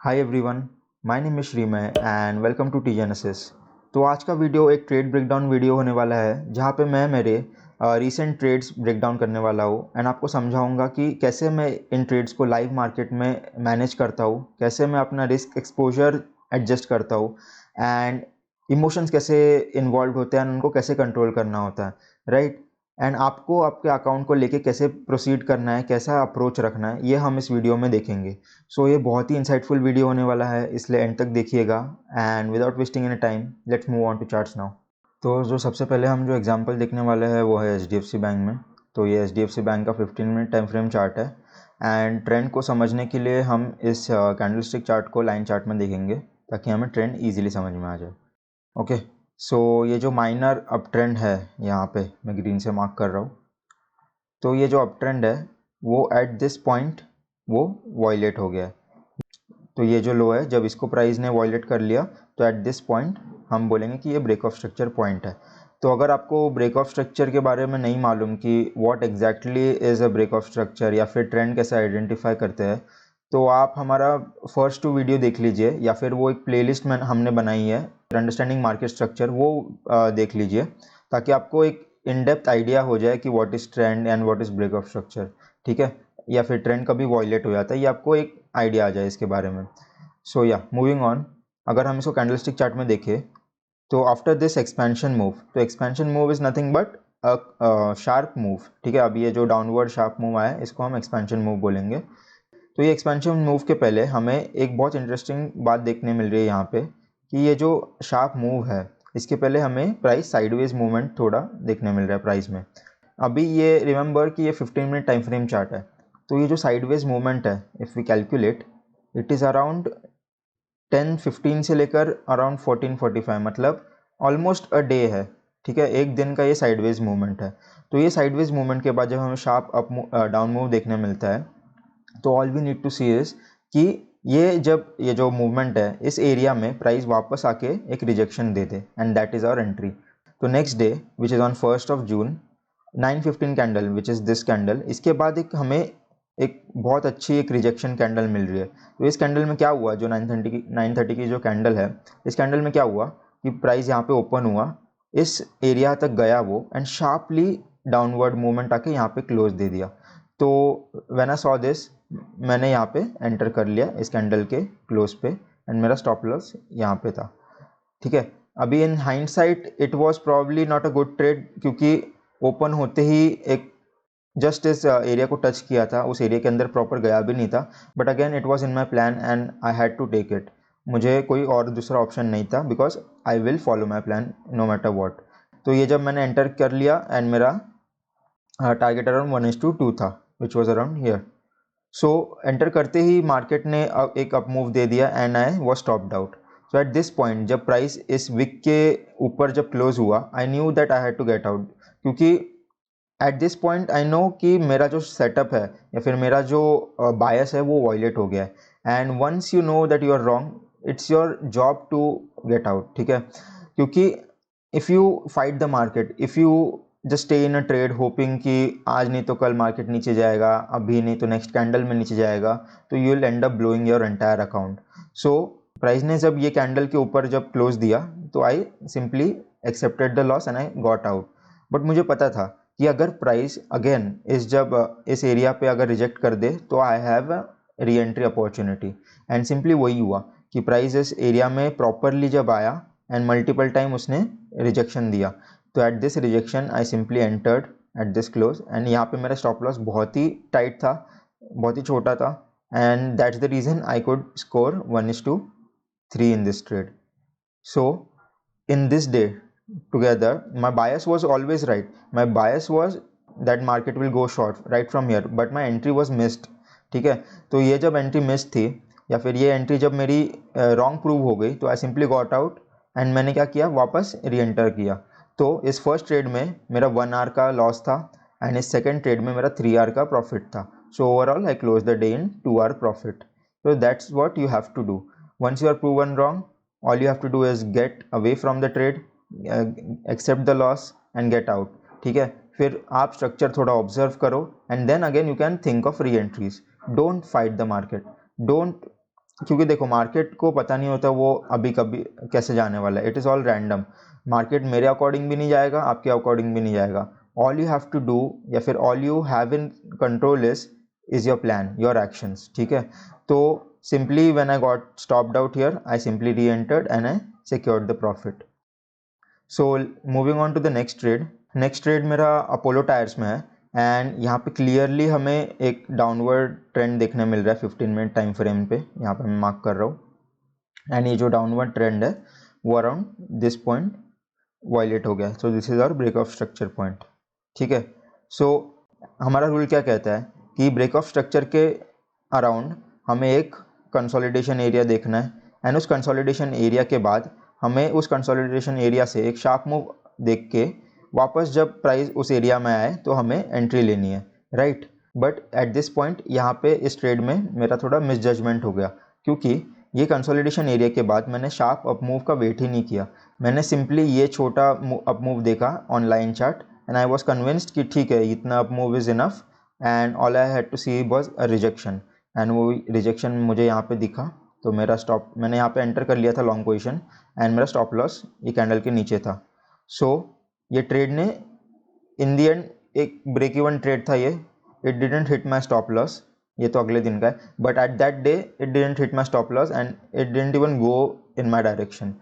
Hi everyone, my name is Shrimay and welcome to TGenesis. तो आज का वीडियो एक ट्रेड ब्रेकडाउन वीडियो होने वाला है जहाँ पे मैं मेरे रीसेंट ट्रेड्स ब्रेकडाउन करने वाला हूँ एंड आपको समझाऊंगा कि कैसे मैं इन ट्रेड्स को लाइव मार्केट में मैनेज करता हूँ, कैसे मैं अपना रिस्क एक्सपोजर एडजस्ट करता हूँ एंड इमोशंस कैसे इन्वॉल्व होते हैं, उनको कैसे कंट्रोल करना होता है, राइट। एंड आपको आपके अकाउंट को लेके कैसे प्रोसीड करना है, कैसा अप्रोच रखना है, ये हम इस वीडियो में देखेंगे। सो ये बहुत ही इंसाइटफुल वीडियो होने वाला है, इसलिए एंड तक देखिएगा। And without wasting any time let's move on to charts now. तो जो सबसे पहले हम जो एग्जांपल देखने वाले हैं वो है एचडीएफसी बैंक में। तो ये एचडीएफसी बैंक का 15 मिनट टाइम फ्रेम चार्ट है एंड ट्रेंड को समझने के लिए हम इस कैंडलस्टिक चार्ट को लाइन चार्ट में देखेंगे ताकि हमें ट्रेंड ईजिली समझ में आ जाए। ओके, सो ये जो माइनर अप ट्रेंड है, यहाँ पे मैं ग्रीन से मार्क कर रहा हूँ। तो ये जो अप ट्रेंड है वो एट दिस पॉइंट वो वॉयलेट हो गया है। तो ये जो लो है, जब इसको प्राइस ने वॉयलेट कर लिया तो एट दिस पॉइंट हम बोलेंगे कि ये ब्रेक ऑफ स्ट्रक्चर पॉइंट है। तो अगर आपको ब्रेक ऑफ स्ट्रक्चर के बारे में नहीं मालूम कि what exactly is a break of structure या फिर ट्रेंड कैसे आइडेंटिफाई करते हैं, तो आप हमारा फर्स्ट 2 वीडियो देख लीजिए या फिर वो एक प्लेलिस्ट में हमने बनाई है अंडरस्टैंडिंग मार्केट स्ट्रक्चर, वो देख लीजिए ताकि आपको एक इन डेप्थ आइडिया हो जाए कि what is trend and what is break of structure, ठीक है। या फिर ट्रेंड कभी वॉयलेट हो जाता है, ये आपको एक आइडिया आ जाए इसके बारे में। सो या मूविंग ऑन, अगर हम इसको कैंडलस्टिक चार्ट में देखें तो आफ्टर दिस एक्सपेंशन मूव, तो expansion move is nothing but sharp move, ठीक है। अभी ये जो डाउनवर्ड शार्प मूव आया है इसको हम एक्सपेंशन मूव बोलेंगे। तो ये एक्सपेंशन मूव के पहले हमें एक बहुत इंटरेस्टिंग बात देखने मिल रही है यहाँ पे कि ये जो शार्प मूव है इसके पहले हमें प्राइस साइडवेज मूवमेंट थोड़ा देखने मिल रहा है प्राइस में। अभी ये रिमेंबर कि ये 15 मिनट टाइम फ्रेम चार्ट है, तो ये जो साइडवेज मूवमेंट है if we calculate it is around 10:15 से लेकर अराउंड 14:45, मतलब ऑलमोस्ट अ डे है, ठीक है। एक दिन का ये साइडवेज मूवमेंट है। तो ये साइडवेज मूवमेंट के बाद जब हमें शार्प अप डाउन मूव देखने मिलता है तो all we need to see is कि ये जब ये जो मूवमेंट है इस एरिया में प्राइस वापस आके एक रिजेक्शन दे दे and that is our entry. तो next day which is on 1st of June 9:15 candle which is this candle, इसके बाद एक हमें एक बहुत अच्छी एक रिजेक्शन कैंडल मिल रही है। तो इस कैंडल में क्या हुआ, जो 9:30 की जो कैंडल है, इस कैंडल में क्या हुआ कि प्राइस यहाँ पे ओपन हुआ, इस एरिया तक गया वो एंड शार्पली डाउनवर्ड मूवमेंट आके यहाँ पे क्लोज दे दिया। तो व्हेन आई सॉ दिस, मैंने यहाँ पे एंटर कर लिया इस कैंडल के क्लोज पे एंड मेरा स्टॉप लॉस यहाँ पे था, ठीक है। अभी in hindsight it was probably not a good trade क्योंकि ओपन होते ही एक जस्ट इस एरिया को टच किया था, उस एरिया के अंदर प्रॉपर गया भी नहीं था। But again it was in my plan and I had to take it. मुझे कोई और दूसरा ऑप्शन नहीं था because I will follow my plan no matter what. तो ये जब मैंने एंटर कर लिया एंड मेरा टारगेट अराउंड 1:2 था which was around here. So enter करते ही मार्केट ने एक अप मूव दे दिया and I was stopped out. So at this point जब प्राइस इस विक के ऊपर जब क्लोज हुआ I knew that I had to get out, क्योंकि at this point I know कि मेरा जो सेटअप है या फिर मेरा जो बायस है वो वॉयलेट हो गया है and once you know that you are wrong it's your job to get out, ठीक है। क्योंकि if you fight the market, if you just stay in a trade hoping कि आज नहीं तो कल मार्केट नीचे जाएगा, अभी नहीं तो नेक्स्ट कैंडल में नीचे जाएगा, तो you will and up blowing your entire account. So price ने जब ये कैंडल के ऊपर जब क्लोज दिया तो I simply accepted the loss and I got out. But मुझे पता था कि अगर प्राइस अगेन इस एरिया पे अगर रिजेक्ट कर दे तो I have re entry opportunity and simply वही हुआ कि प्राइस इस एरिया में प्रॉपरली जब आया एंड मल्टीपल टाइम उसने रिजेक्शन दिया, तो at this rejection I simply entered at this close and यहाँ पे मेरा स्टॉप लॉस बहुत ही टाइट था, बहुत ही छोटा था and that's the reason I could score 1:3 in this trade. So in this day together my bias was always right. My bias was that market will go short right from here but my entry was missed, ठीक है। तो ये जब entry miss थी या फिर ये entry जब मेरी रॉन्ग प्रूव हो गई तो I simply got out and मैंने क्या किया, वापस री एंटर किया। तो इस फर्स्ट ट्रेड में मेरा 1 आवर का लॉस था एंड इस सेकेंड ट्रेड में मेरा 3 आवर का प्रॉफिट था। So overall I close the day in 2 hour profit. So that's what you have to do. Once you are proven wrong, all you have to do is get away from the trade, accept the loss and get out, ठीक है। फिर आप structure थोड़ा observe करो and then again you can think of re entries. Don't fight the market, don't क्योंकि देखो market को पता नहीं होता वो अभी कभी कैसे जाने वाला है, it is all random. Market मेरे अकॉर्डिंग भी नहीं जाएगा, आपके अकॉर्डिंग भी नहीं जाएगा। All you have to do या फिर all you have in control is your plan, your actions, ठीक है। तो simply when I got stopped out here, I simply reentered and I secured the profit. So moving on to the next trade. Next trade मेरा Apollo Tyres में है and यहाँ पे clearly हमें एक डाउनवर्ड ट्रेंड देखने मिल रहा है 15 मिनट टाइम फ्रेम पे, यहाँ पे मैं मार्क कर रहा हूँ। एंड ये जो डाउनवर्ड ट्रेंड है वो अराउंड दिस पॉइंट वायलेट हो गया, so this is our break of structure point, ठीक है। सो हमारा रूल क्या कहता है कि ब्रेक ऑफ स्ट्रक्चर के अराउंड हमें एक कंसोलिडेशन एरिया देखना है एंड उस कंसोलिडेशन एरिया के बाद हमें उस कंसोलिडेशन एरिया से एक शार्प मूव देख के वापस जब प्राइस उस एरिया में आए तो हमें एंट्री लेनी है, right. But at this point यहाँ पे इस ट्रेड में मेरा थोड़ा मिसजजमेंट हो गया, क्योंकि ये कंसोलिडेशन एरिया के बाद मैंने शार्प अप मूव का वेट ही नहीं किया। मैंने सिंपली ये छोटा अप मूव देखा on line chart and I was convinced कि ठीक है इतना up move is enough and all I had to see was a rejection. And वो रिजेक्शन मुझे यहाँ पे दिखा, तो मेरा स्टॉप मैंने यहाँ पे एंटर कर लिया था लॉन्ग पोजीशन एंड मेरा स्टॉप लॉस ये कैंडल के नीचे था। सो ये ट्रेड ने इन दी एंड एक ब्रेक इवन ट्रेड था ये, it didn't hit my stop loss, ये तो अगले दिन का है, but at that day it didn't hit my stop loss and it didn't even go in my direction.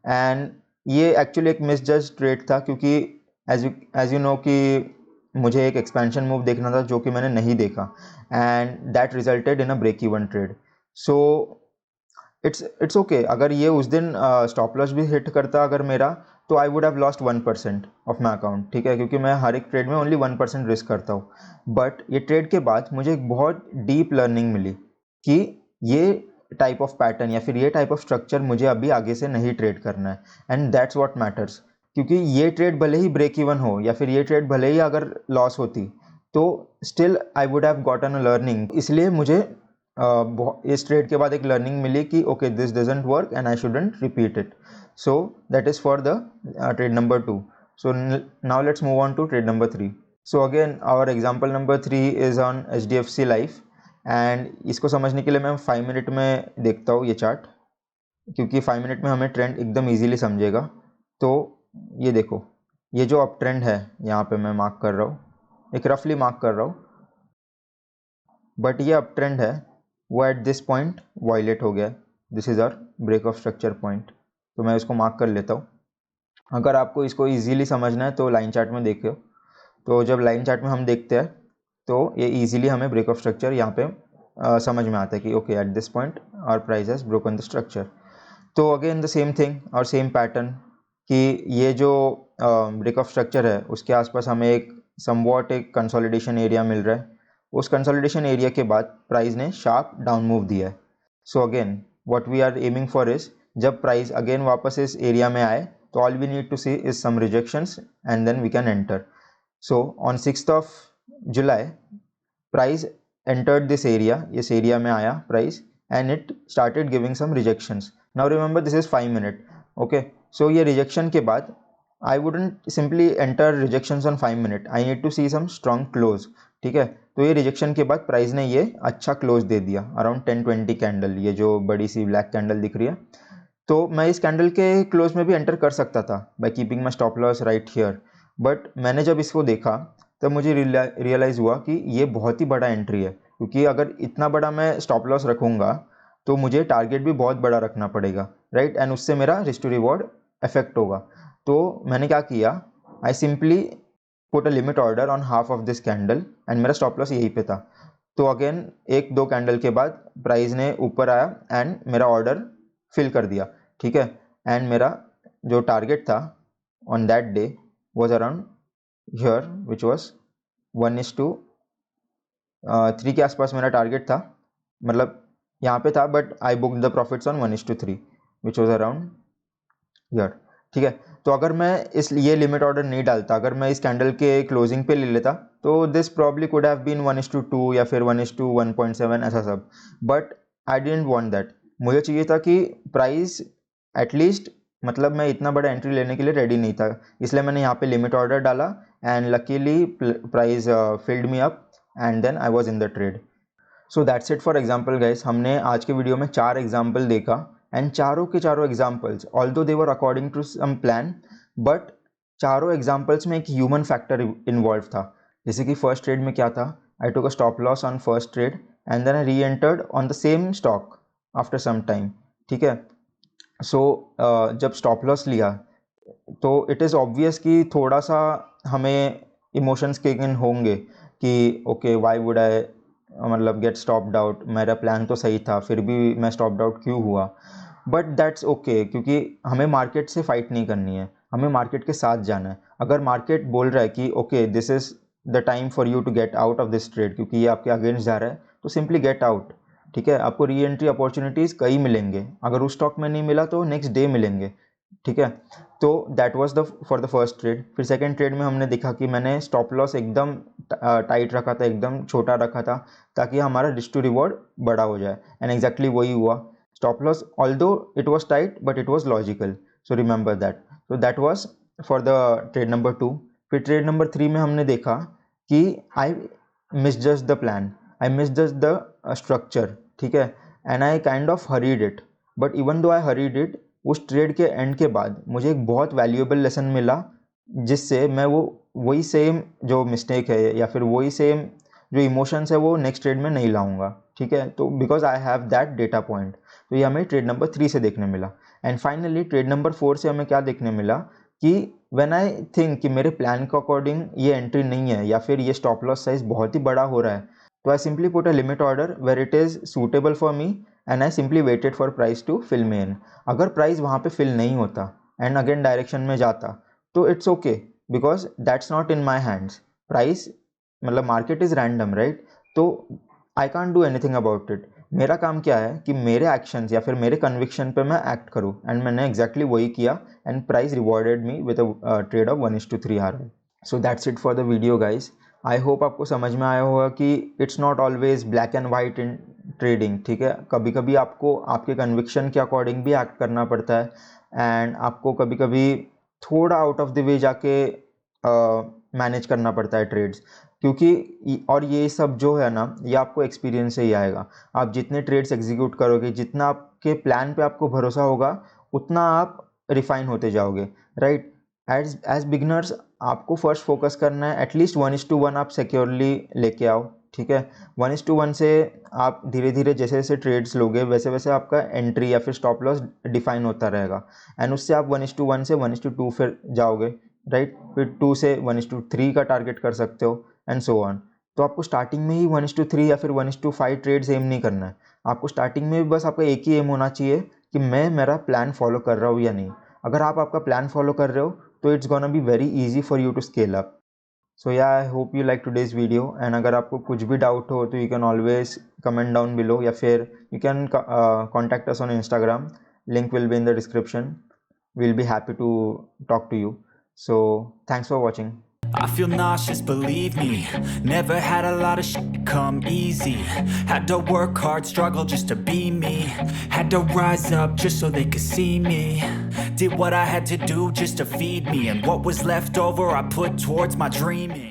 And ये एक्चुअली एक मिसजज ट्रेड था, क्योंकि एज यू नो कि मुझे एक एक्सपेंशन मूव देखना था जो कि मैंने नहीं देखा and that resulted in a break even trade. So it's okay, अगर ये उस दिन स्टॉप लॉस भी हिट करता अगर मेरा, तो I would have lost 1% of my account, ठीक है, क्योंकि मैं हर एक ट्रेड में ओनली 1% रिस्क करता हूँ। बट ये ट्रेड के बाद मुझे एक बहुत डीप लर्निंग मिली कि ये टाइप ऑफ पैटर्न या फिर ये टाइप ऑफ स्ट्रक्चर मुझे अभी आगे से नहीं ट्रेड करना है एंड दैट्स व्हाट मैटर्स। क्योंकि ये ट्रेड भले ही ब्रेक इवन हो या फिर ये ट्रेड भले ही अगर लॉस होती, तो still I would have gotten a learning. इसलिए मुझे इस ट्रेड के बाद एक लर्निंग मिली कि okay this doesn't work and I shouldn't repeat it. So that is for the trade number 2. So now let's move on to trade number 3. So again our example number 3 is on HDFC Life and इसको समझने के लिए मैं 5 minute में देखता हूँ ये chart, क्योंकि 5 मिनट में हमें ट्रेंड एकदम इजीली समझेगा। तो ये देखो, ये जो अप ट्रेंड है यहाँ पे मैं मार्क कर रहा हूँ, एक रफली मार्क कर रहा हूँ, बट ये अप ट्रेंड है वो एट दिस पॉइंट वायलेट हो गया, this is our break of structure point. तो मैं इसको मार्क कर लेता हूँ। अगर आपको इसको इजीली समझना है तो लाइन चार्ट में देखियो, तो जब लाइन चार्ट में हम देखते हैं तो ये इजीली हमें ब्रेक ऑफ स्ट्रक्चर यहाँ पे समझ में आता है कि okay at this point our price has broken the structure. तो अगेन द सेम थिंग और सेम पैटर्न कि ये जो ब्रेक ऑफ स्ट्रक्चर है उसके आसपास हमें एक समवॉट एक कंसोलिडेशन एरिया मिल रहा है। उस कंसोलिडेशन एरिया के बाद प्राइस ने शार्प डाउन मूव दिया है। So again what we are aiming for is, जब प्राइस अगेन वापस इस एरिया में आए तो all we need to see is some rejections and then we can enter. So on 6th of July price entered this area, इस area में आया price and it started giving some rejections. Now remember this is 5 minute, okay. So ये rejection के बाद I wouldn't simply enter rejections on 5 minute, I need to see some strong close, ठीक है। तो ये रिजेक्शन के बाद प्राइस ने ये अच्छा क्लोज दे दिया अराउंड 10-20 कैंडल, ये जो बड़ी सी ब्लैक कैंडल दिख रही है। तो मैं इस कैंडल के क्लोज में भी एंटर कर सकता था by keeping my stop loss right here, but मैंने जब इसको देखा तब मुझे रियलाइज़ हुआ कि ये बहुत ही बड़ा एंट्री है, क्योंकि अगर इतना बड़ा मैं स्टॉप लॉस रखूँगा तो मुझे टारगेट भी बहुत बड़ा रखना पड़ेगा, राइट, एंड उससे मेरा रिस्क टू रिवॉर्ड इफेक्ट होगा। तो मैंने क्या किया, आई simply put a limit order on half of this candle and मेरा स्टॉप लॉस यहीं पे था। तो अगेन 1-2 कैंडल के बाद प्राइस ने ऊपर आया एंड मेरा ऑर्डर फिल कर दिया, ठीक है। एंड मेरा जो टारगेट था on that day was around here which was 1:3 के आसपास मेरा टारगेट था, मतलब यहाँ पे था, but I book the profits on 1:3 which was around here, ठीक है। तो अगर मैं ये लिमिट ऑर्डर नहीं डालता, अगर मैं इस कैंडल के क्लोजिंग पे ले लेता तो this probably could have been 1:2 या फिर 1:1.7 ऐसा सब, but I didn't want that. मुझे चाहिए था कि प्राइस एटलीस्ट, मतलब मैं इतना बड़ा एंट्री लेने के लिए रेडी नहीं था, इसलिए मैंने यहाँ पे लिमिट ऑर्डर डाला and luckily price filled me up and then I was in the trade. So that's it for example guys. हमने आज के वीडियो में 4 एग्जाम्पल देखा एंड चारों के चारों examples although they were according to some plan, but चारों examples में एक ह्यूमन फैक्टर इन्वॉल्व था। जैसे कि फर्स्ट ट्रेड में क्या था, I took a stop loss on first trade and then I reentered on the same stock after some time, ठीक है। सो जब स्टॉप लॉस लिया तो इट इज़ ऑब्वियस कि थोड़ा सा हमें इमोशंस किक इन होंगे कि ओके व्हाई वुड आई मतलब गेट स्टॉप्ड आउट, मेरा प्लान तो सही था फिर भी मैं स्टॉप्ड आउट क्यों हुआ। बट दैट्स ओके, क्योंकि हमें मार्केट से फाइट नहीं करनी है, हमें मार्केट के साथ जाना है। अगर मार्केट बोल रहा है कि okay this is the time for you to get out of this trade, क्योंकि ये आपके अगेंस्ट जा रहा है, तो सिंपली गेट आउट, ठीक है। आपको री एंट्री अपॉर्चुनिटीज़ कई मिलेंगे, अगर उस स्टॉक में नहीं मिला तो नेक्स्ट डे मिलेंगे, ठीक है। तो that was the for the first trade. फिर सेकंड ट्रेड में हमने देखा कि मैंने स्टॉप लॉस एकदम टाइट रखा था, एकदम छोटा रखा था, ताकि हमारा रिस्क टू रिवॉर्ड बड़ा हो जाए, एंड एग्जैक्टली वही हुआ। Stop loss although it was tight but it was logical, so remember that. So that was for the trade number 2। फिर ट्रेड नंबर 3 में हमने देखा कि I misjudge the plan, I misjudge the structure, ठीक है, and I kind of hurried it. But even though I hurried it, उस trade के end के बाद मुझे एक बहुत वैल्यूएबल लेसन मिला, जिससे मैं वही सेम जो मिस्टेक है या फिर वही सेम जो इमोशंस है वो नेक्स्ट ट्रेड में नहीं लाऊंगा, ठीक है। तो because I have that data point, तो ये हमें ट्रेड नंबर 3 से देखने मिला। एंड फाइनली ट्रेड नंबर 4 से हमें क्या देखने मिला कि व्हेन आई थिंक कि मेरे प्लान के अकॉर्डिंग ये एंट्री नहीं है या फिर ये स्टॉप लॉस साइज बहुत ही बड़ा हो रहा है, तो I simply put a limit order where it is suitable for me and I simply waited for price to fill me in. अगर प्राइस वहाँ पे फिल नहीं होता एंड अगेन डायरेक्शन में जाता तो it's okay, because that's not in my hands. Price मतलब market is random, right, तो I can't do anything about it. मेरा काम क्या है कि मेरे एक्शंस या फिर मेरे कन्विक्शन पे मैं एक्ट करूँ, एंड मैंने एग्जैक्टली वही किया and price rewarded me with a trade off 1:3 ROI। So that's it for the video guys. I hope आपको समझ में आया होगा कि it's not always black and white in trading, ठीक है। कभी कभी आपको आपके कन्विक्शन के अकॉर्डिंग भी एक्ट करना पड़ता है, एंड आपको कभी कभी थोड़ा आउट ऑफ द वे जाके मैनेज करना पड़ता है ट्रेड्स, क्योंकि और ये सब जो है ना, ये आपको एक्सपीरियंस से ही आएगा। आप जितने ट्रेड्स एग्जीक्यूट करोगे, जितना आपके प्लान पे आपको भरोसा होगा, उतना आप रिफाइन होते जाओगे, राइट। एज बिगनर्स आपको फर्स्ट फोकस करना है एटलीस्ट 1:1 आप सिक्योरली लेके आओ, ठीक है। 1:1 से आप धीरे धीरे जैसे जैसे ट्रेड्स लोगे वैसे वैसे आपका एंट्री या फिर स्टॉप लॉस डिफाइन होता रहेगा, एंड उससे आप 1:1 से 1:2 फिर जाओगे, राइट। फिर 2 से 1:3 का टारगेट कर सकते हो एंड सो ऑन। तो आपको स्टार्टिंग में ही 1:3 या फिर 1:5 ट्रेड्स एम नहीं करना है। आपको स्टार्टिंग में बस आपका एक ही एम होना चाहिए कि मैं मेरा प्लान फॉलो कर रहा हूँ या नहीं। अगर आप आपका प्लान फॉलो कर रहे हो तो it's gonna be very easy for you to scale up. So yeah I hope you like today's video, and अगर आपको कुछ भी डाउट हो तो you can always comment down below, या फिर you can contact us on Instagram, link will be in the description. We'll be happy to talk to you. So thanks for watching. I feel nauseous, believe me. Never had a lot of shit come easy. Had to work hard, struggle just to be me. Had to rise up just so they could see me. Did what I had to do just to feed me, and what was left over I put towards my dreaming.